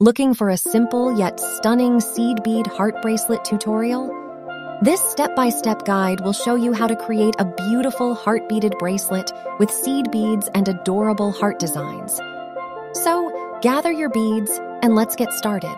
Looking for a simple yet stunning seed bead heart bracelet tutorial? This step-by-step guide will show you how to create a beautiful heart-beaded bracelet with seed beads and adorable heart designs. So, gather your beads and let's get started.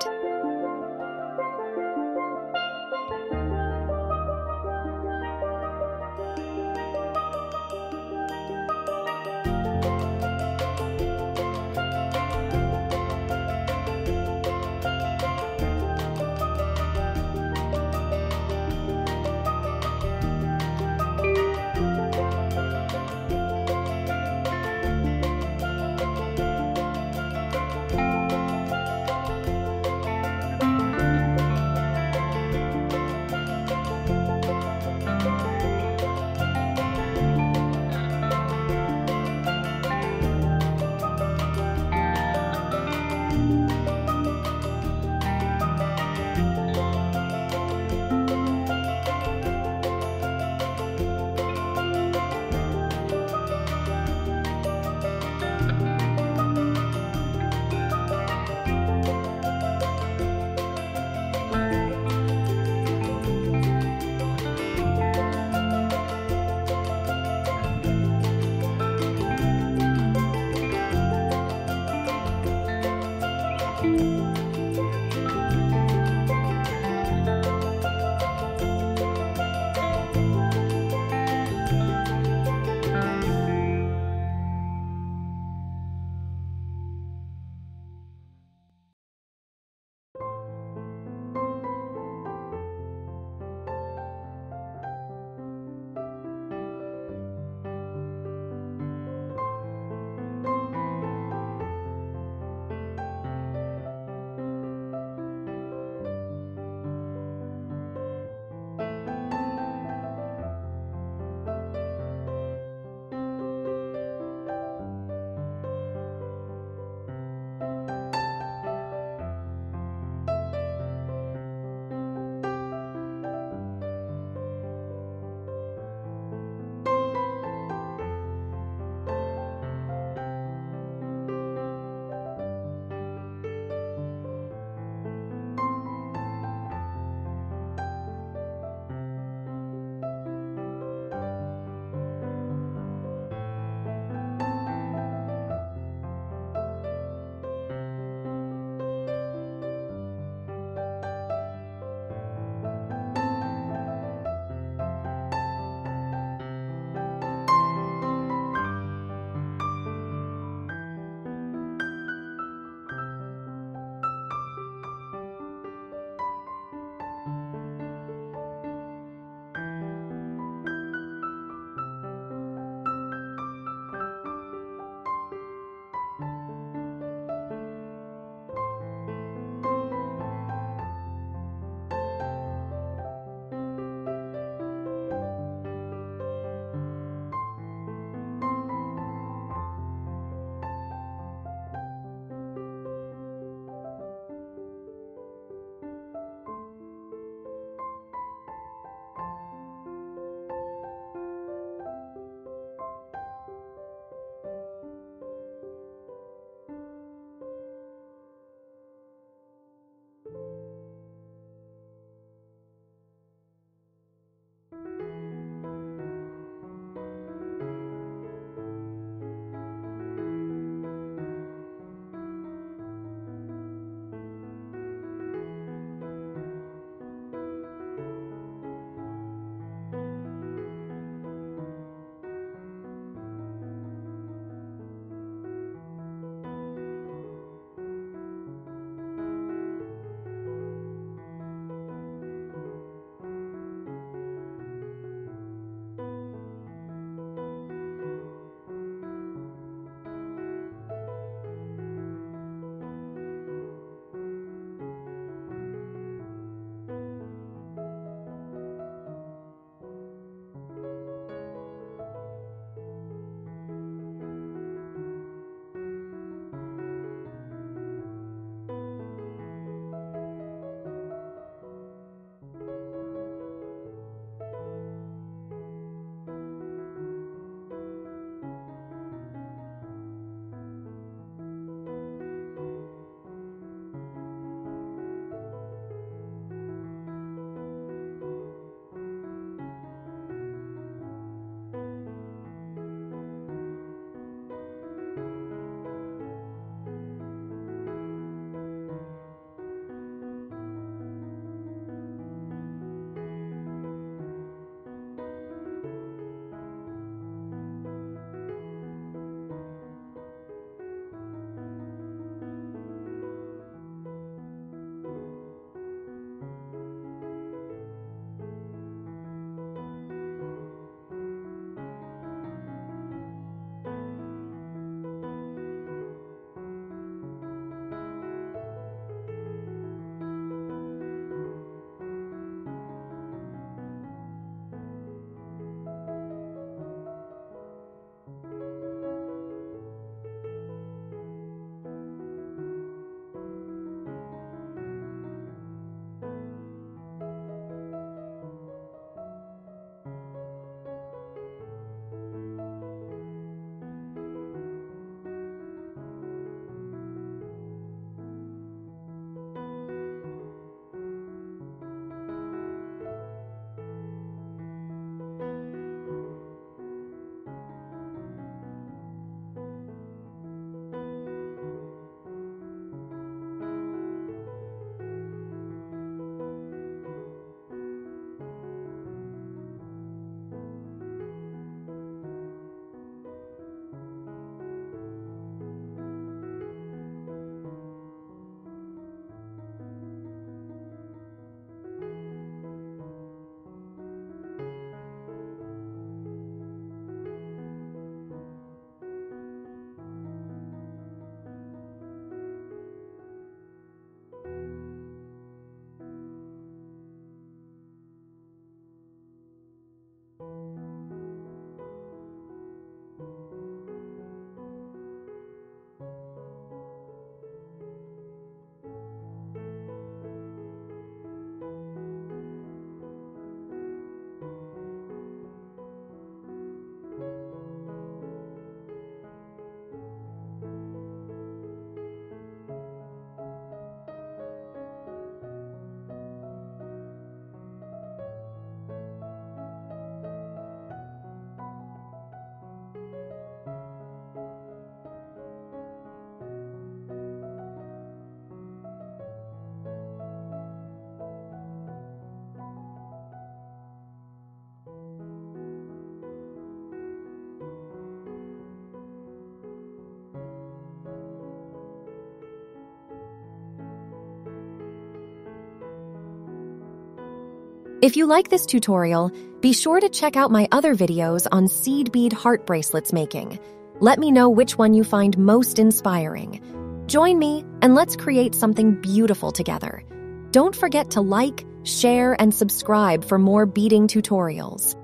If you like this tutorial, be sure to check out my other videos on seed bead heart bracelets making. Let me know which one you find most inspiring. Join me and let's create something beautiful together. Don't forget to like, share, and subscribe for more beading tutorials.